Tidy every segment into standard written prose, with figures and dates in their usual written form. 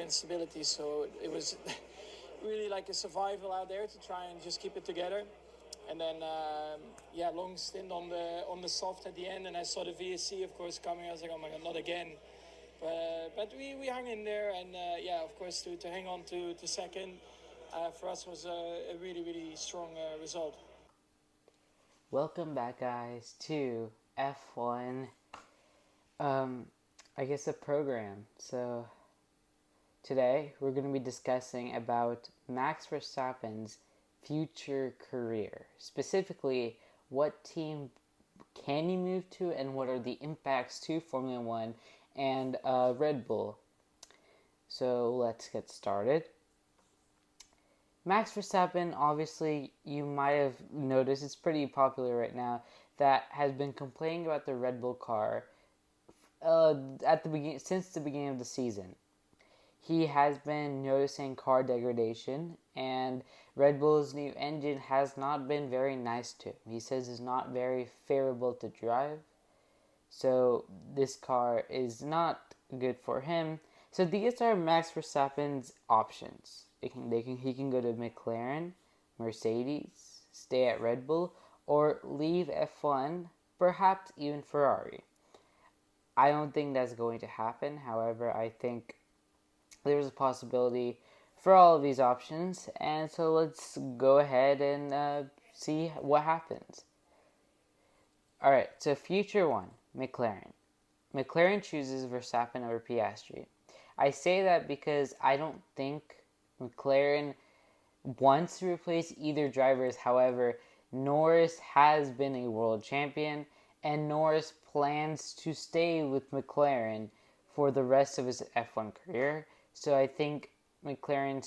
instability. So it was really like a survival out there to try and just keep it together. And then, long stint on the soft at the end, and I saw the VSC, of course, coming. I was like, oh my god, not again. But we hung in there, and of course, to hang on to second for us was a really, really strong result. Welcome back, guys, to F1. I guess a program. So today we're going to be discussing about Max Verstappen's future career. Specifically, what team can he move to, and what are the impacts to Formula One and Red Bull. So let's get started. Max Verstappen, obviously, you might have noticed, it's pretty popular right now, that has been complaining about the Red Bull car since the beginning of the season. He has been noticing car degradation, and Red Bull's new engine has not been very nice to him. He says it's not very favorable to drive, so this car is not good for him. So these are Max Verstappen's options. He can go to McLaren, Mercedes, stay at Red Bull, or leave F1, perhaps even Ferrari. I don't think that's going to happen. However, I think there's a possibility for all of these options, and so let's go ahead and see what happens. Alright, so future one, McLaren. McLaren chooses Verstappen over Piastri. I say that because I don't think McLaren wants to replace either drivers. However, Norris has been a world champion, and Norris plans to stay with McLaren for the rest of his F1 career. So I think McLaren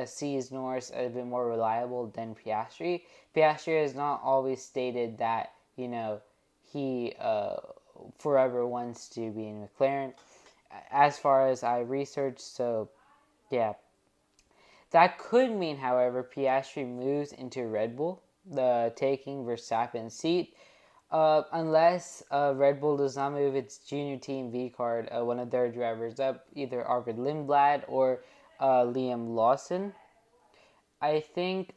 sees Norris a bit more reliable than Piastri. Piastri has not always stated that, he forever wants to be in McLaren, as far as I researched. So, yeah. That could mean, however, Piastri moves into Red Bull, taking Verstappen's seat, unless Red Bull does not move its junior team V card, one of their drivers up, either Arvid Lindblad or Liam Lawson. I think,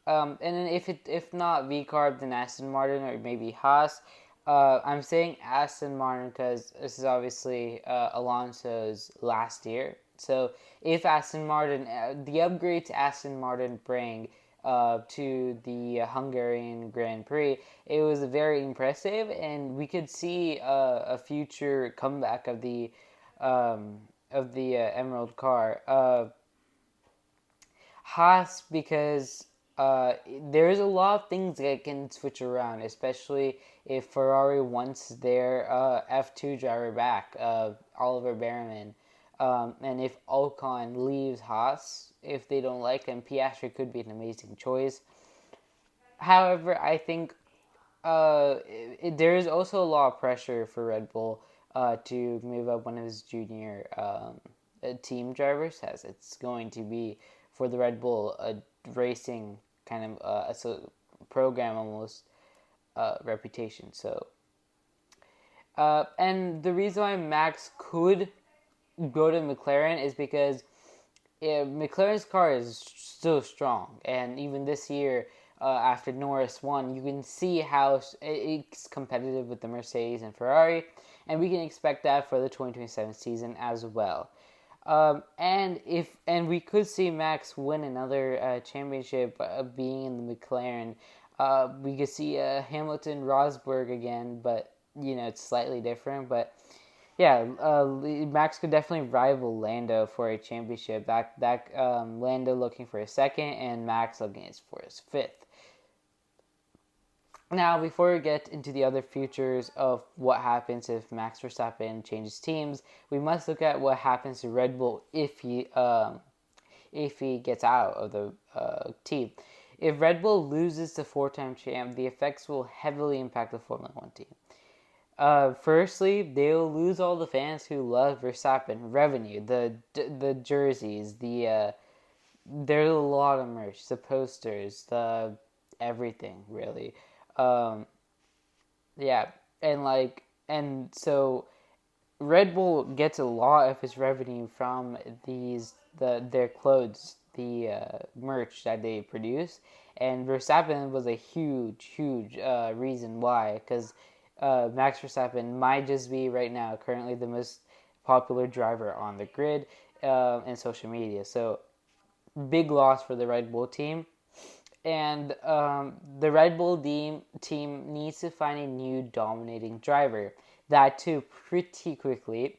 and then if not V card, then Aston Martin or maybe Haas. I'm saying Aston Martin because this is obviously Alonso's last year. So if Aston Martin, the upgrade to Aston Martin bring to the Hungarian Grand Prix, it was very impressive, and we could see a future comeback of the Emerald car. Haas, because there's a lot of things that can switch around, especially if Ferrari wants their F2 driver back, Oliver Behrman. And if Ocon leaves Haas, if they don't like him, Piastri could be an amazing choice. However, I think there is also a lot of pressure for Red Bull to move up one of his junior team drivers, as it's going to be for the Red Bull racing kind of as a program almost reputation. So, and the reason why Max could go to McLaren is because McLaren's car is still strong, and even this year, after Norris won, you can see how it's competitive with the Mercedes and Ferrari, and we can expect that for the 2027 season as well. And we could see Max win another championship being in the McLaren. We could see Hamilton Rosberg again, but it's slightly different. But yeah, Max could definitely rival Lando for a championship. Lando looking for his second, and Max looking for his fifth. Now, before we get into the other futures of what happens if Max Verstappen changes teams, we must look at what happens to Red Bull if he gets out of the team. If Red Bull loses the four-time champ, the effects will heavily impact the Formula One team. Firstly, they will lose all the fans who love Verstappen. Revenue, the jerseys, there's a lot of merch, the posters, the everything really. Yeah, and so Red Bull gets a lot of its revenue from their clothes, the merch that they produce, and Verstappen was a huge reason why, because Max Verstappen might just be right now currently the most popular driver on the grid and social media. So big loss for the Red Bull team. And the Red Bull team needs to find a new dominating driver. That too, pretty quickly.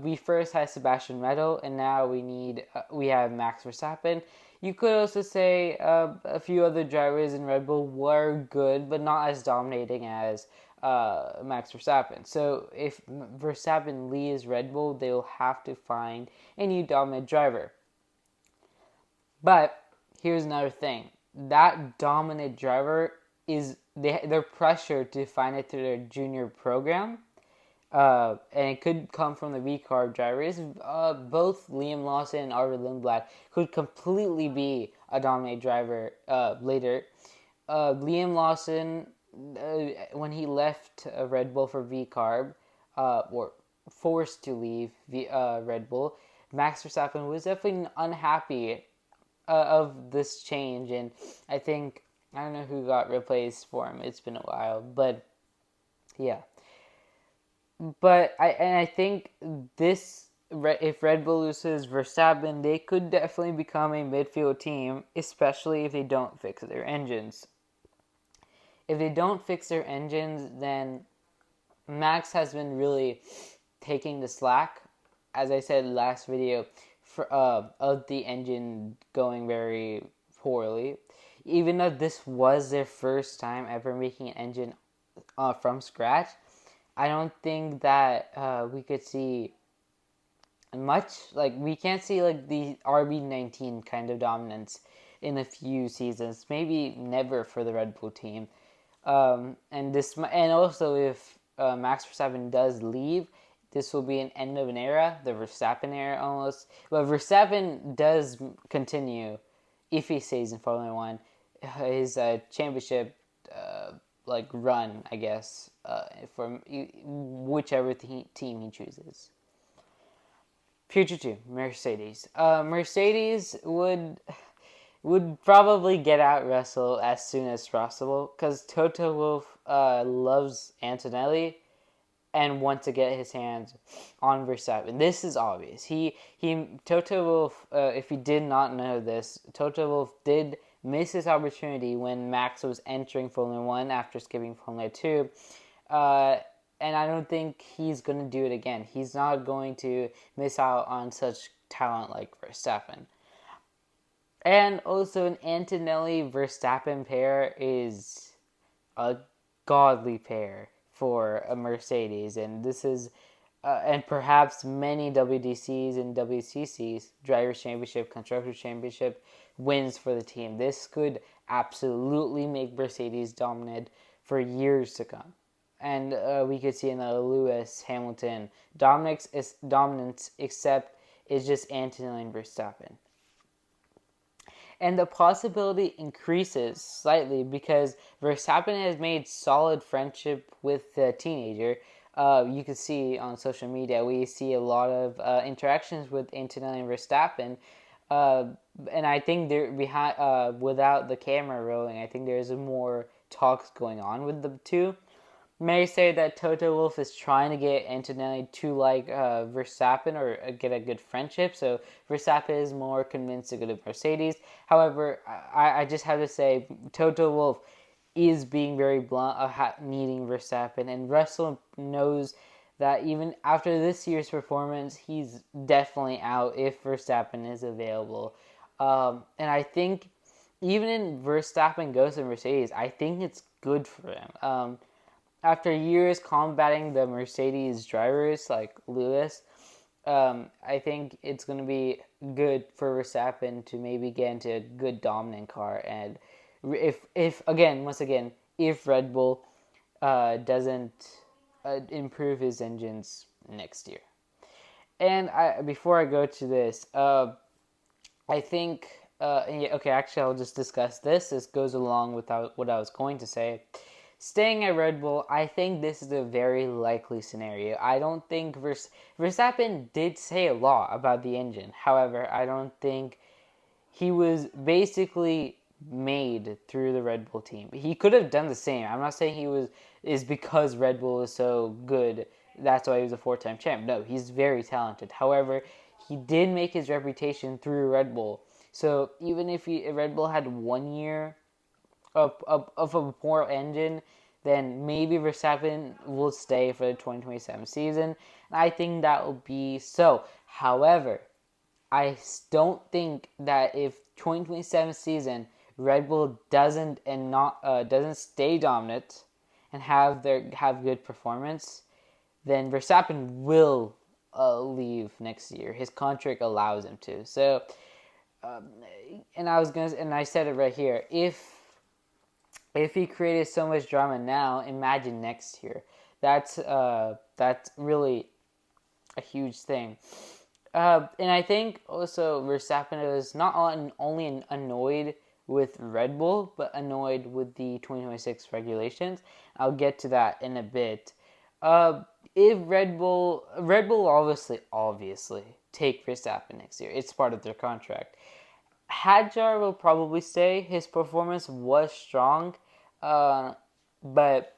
We first had Sebastian Vettel, and now we have Max Verstappen. You could also say a few other drivers in Red Bull were good, but not as dominating as Max Verstappen. So if Verstappen leaves Red Bull, they will have to find a new dominant driver. But here's another thing: that dominant driver they're pressured to find it through their junior program, and it could come from the VCARB drivers. Both Liam Lawson and Arvid Lindblad could completely be a dominant driver later. Liam Lawson, when he left Red Bull for VCARB, or forced to leave Red Bull, Max Verstappen was definitely unhappy of this change, and I don't know who got replaced for him. It's been a while, but yeah. But I think this, if Red Bull loses Verstappen, they could definitely become a midfield team, especially if they don't fix their engines. If they don't fix their engines, then Max has been really taking the slack, as I said last video, of the engine going very poorly. Even though this was their first time ever making an engine from scratch, I don't think that we could see much. Like, we can't see like the RB19 kind of dominance in a few seasons, maybe never for the Red Bull team. And also if Max Verstappen does leave, this will be an end of an era, the Verstappen era almost. But Verstappen does continue, if he stays in Formula One, his championship run, I guess, from whichever team he chooses. Future 2, Mercedes. Mercedes would probably get out Russell as soon as possible, because Toto Wolff loves Antonelli and wants to get his hands on Verstappen. This is obvious. Toto Wolff, if you did not know this, Toto Wolff did miss his opportunity when Max was entering Formula 1 after skipping Formula 2. And I don't think he's going to do it again. He's not going to miss out on such talent like Verstappen. And also, an Antonelli-Verstappen pair is a godly pair for a Mercedes. And this is, and perhaps many WDCs and WCCs, Drivers' Championship, Constructors' Championship, wins for the team. This could absolutely make Mercedes dominant for years to come. And we could see another Lewis, Hamilton dominance, except it's just Antonelli and Verstappen. And the possibility increases slightly because Verstappen has made solid friendship with the teenager. You can see on social media, we see a lot of interactions with Antonelli and Verstappen. And I think without the camera rolling, I think there's more talks going on with the two. May say that Toto Wolff is trying to get Antonelli to like Verstappen or get a good friendship. So Verstappen is more convinced to go to Mercedes. However, I just have to say Toto Wolff is being very blunt needing Verstappen, and Russell knows that even after this year's performance, he's definitely out if Verstappen is available. And I think even if Verstappen goes to Mercedes, I think it's good for him. After years combating the Mercedes drivers like Lewis, I think it's going to be good for Verstappen to maybe get into a good dominant car. And if Red Bull doesn't improve his engines next year. And before I go to this, I think actually I'll just discuss this. This goes along with what I was going to say. staying at Red Bull, I think this is a very likely scenario. I don't think Verstappen did say a lot about the engine. However, I don't think he was basically made through the Red Bull team. He could have done the same. I'm not saying is because Red Bull is so good. That's why he was a 4-time champ. No, he's very talented. However, he did make his reputation through Red Bull. So even if Red Bull had 1 year of a poor engine, then maybe Verstappen will stay for the 2027 season. And I think that will be so. However, I don't think that if 2027 season Red Bull doesn't stay dominant and have good performance, then Verstappen will leave next year. His contract allows him to. So, and I said it right here. If he created so much drama now, imagine next year. That's really a huge thing. And I think also Verstappen is not only annoyed with Red Bull, but annoyed with the 2026 regulations. I'll get to that in a bit. If Red Bull obviously take Verstappen next year. It's part of their contract. Hadjar will probably stay. His performance was strong, but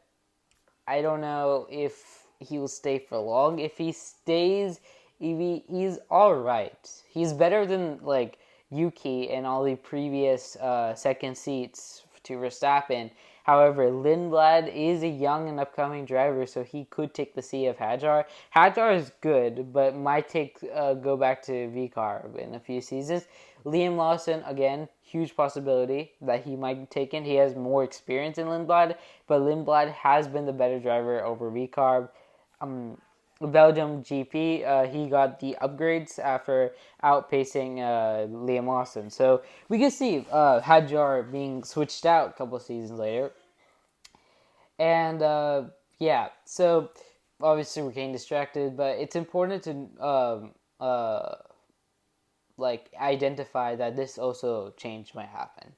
I don't know if he will stay for long. If he stays, he's all right. He's better than like Yuki and all the previous second seats to Verstappen. However, Lindblad is a young and upcoming driver, so he could take the seat of Hadjar. Hadjar is good, but might go back to VCAR in a few seasons. Liam Lawson, again, huge possibility that he might take in. He has more experience in Lindblad, but Lindblad has been the better driver over VCAR. Belgium GP, he got the upgrades after outpacing Liam Lawson. So we could see Hadjar being switched out a couple seasons later. And yeah, so obviously we're getting distracted, but it's important to identify that this also change might happen,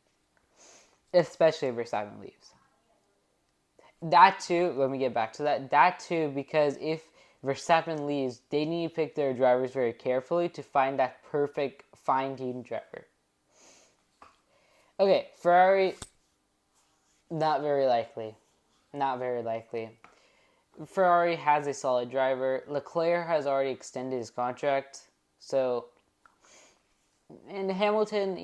especially if Verstappen leaves. That too, let me get back to that. That too, because if Verstappen leaves, they need to pick their drivers very carefully to find that perfect fine-tuned driver. Okay, Ferrari, not very likely. Not very likely. Ferrari has a solid driver. Leclerc has already extended his contract. So, and Hamilton,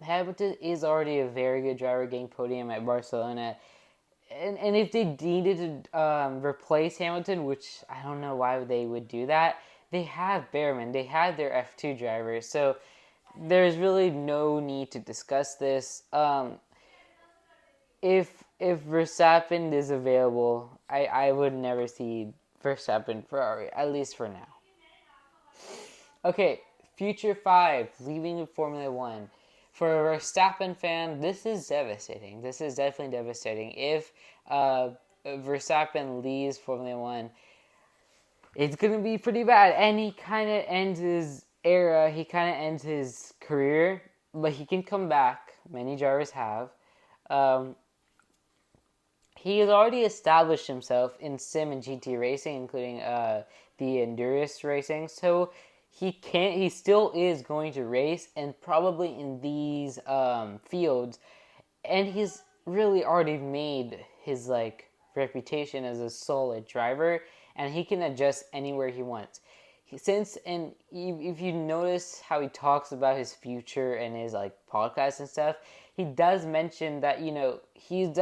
Hamilton is already a very good driver, getting podium at Barcelona. And if they needed to replace Hamilton, which I don't know why they would do that, they have Behrman. They have their F2 drivers. So there's really no need to discuss this. If Verstappen is available, I would never see Verstappen Ferrari, at least for now. Okay, Future 5, leaving Formula 1. For a Verstappen fan, this is devastating. This is definitely devastating. If Verstappen leaves Formula 1, it's going to be pretty bad. And he kind of ends his era, he kind of ends his career, but he can come back. Many drivers have. He has already established himself in sim and GT racing, including the endurance racing. So he still is going to race, and probably in these fields. And he's really already made his reputation as a solid driver, and he can adjust anywhere he wants. If you notice how he talks about his future and his podcasts and stuff, he does mention that he's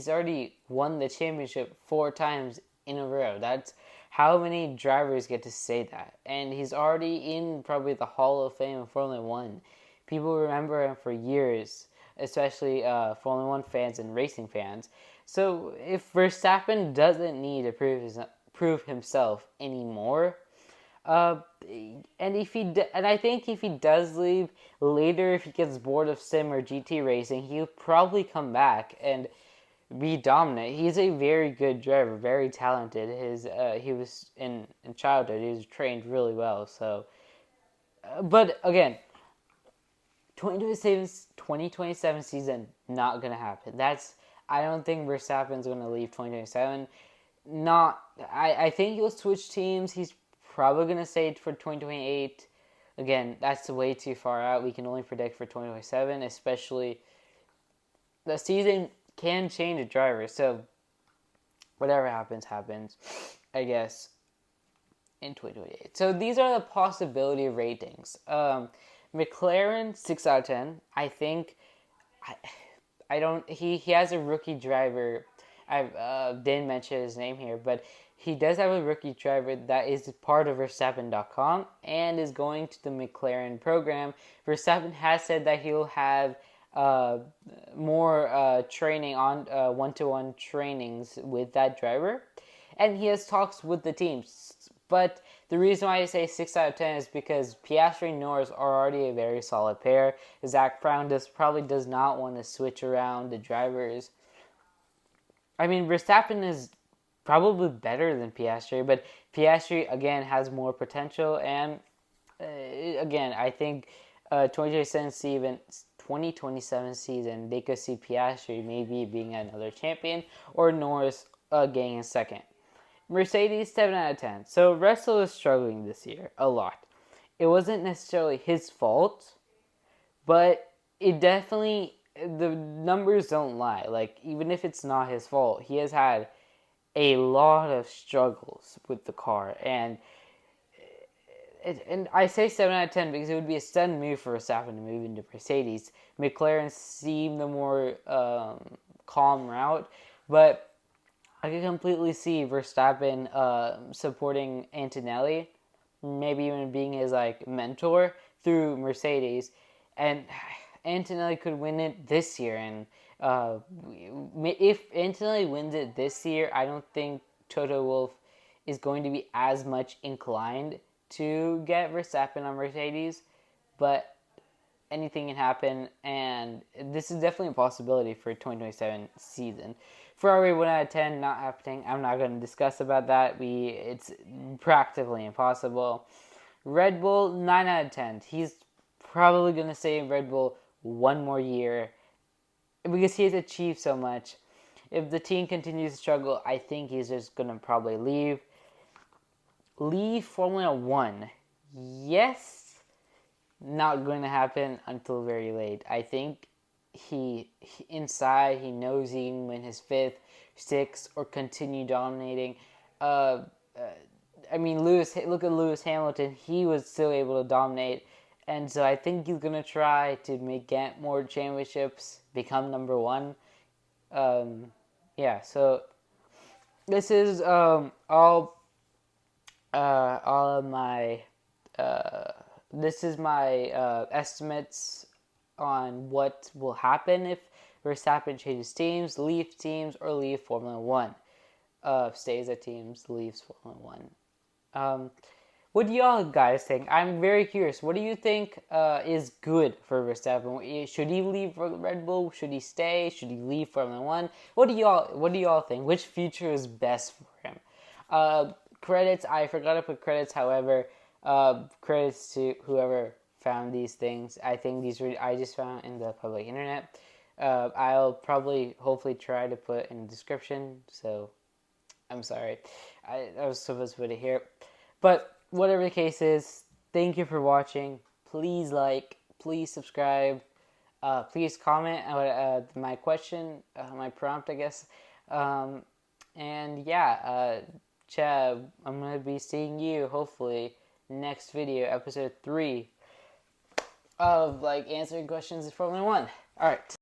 already won the championship 4 times in a row. That's how many drivers get to say that, and he's already in probably the Hall of Fame of Formula 1. People remember him for years, especially Formula 1 fans and racing fans. So if Verstappen doesn't need to prove himself anymore, and I think if he does leave later, if he gets bored of sim or GT racing, he'll probably come back and be dominant. He's a very good driver, very talented. He was in childhood, he was trained really well. So, but again, 2027 season not gonna happen. I don't think Verstappen's going to leave 2027. I think he'll switch teams. He's probably going to stay for 2028. Again, that's way too far out. We can only predict for 2027, especially the season can change a driver. So whatever happens, I guess, in 2028. So these are the possibility ratings. McLaren, 6 out of 10. I think I don't. He has a rookie driver. I didn't mention his name here, but he does have a rookie driver that is part of Verstappen.com and is going to the McLaren program. Verstappen has said that he'll have more training on one-to-one trainings with that driver, and he has talks with the teams. But the reason why I say 6 out of 10 is because Piastri and Norris are already a very solid pair. Zach Brown probably does not want to switch around the drivers. I mean, Verstappen is probably better than Piastri, but Piastri, again, has more potential. And, again, I think 2027 season, they could see Piastri maybe being another champion or Norris getting a second. Mercedes, 7 out of 10. So Russell is struggling this year a lot. It wasn't necessarily his fault, but it definitely, the numbers don't lie. Like, even if it's not his fault, he has had a lot of struggles with the car. And I say 7 out of 10 because it would be a sudden move for Verstappen to move into Mercedes. McLaren seemed the more calm route, but I can completely see Verstappen supporting Antonelli, maybe even being his mentor through Mercedes, and Antonelli could win it this year. And if Antonelli wins it this year, I don't think Toto Wolff is going to be as much inclined to get Verstappen on Mercedes, but anything can happen, and this is definitely a possibility for 2027 season. Ferrari 1 out of 10, not happening. I'm not going to discuss about that. It's practically impossible. Red Bull 9 out of 10. He's probably going to stay in Red Bull one more year because he has achieved so much. If the team continues to struggle, I think he's just going to probably leave. Leave Formula 1. Yes, not going to happen until very late. I think he inside, he knows he can win his 5th, 6th, or continue dominating. I mean, look at Lewis Hamilton. He was still able to dominate. And so I think he's going to try to get more championships, become number 1. So this is all of my this is my estimates on what will happen if Verstappen changes teams, leaves teams, or leave Formula 1. Stays at teams, leaves Formula 1. What do y'all guys think? I'm very curious. What do you think is good for Verstappen? Should he leave Red Bull? Should he stay? Should he leave Formula 1? What do y'all think? Which future is best for him? Credits, I forgot to put credits, however, credits to whoever found these things. I think I just found in the public internet. I'll hopefully try to put in the description, so I'm sorry. I was supposed to put it here. But whatever the case is, thank you for watching. Please like, please subscribe, please comment my question, my prompt, I guess. And yeah, I'm going to be seeing you, hopefully, next video, episode 3 of answering questions in Formula 1. Alright.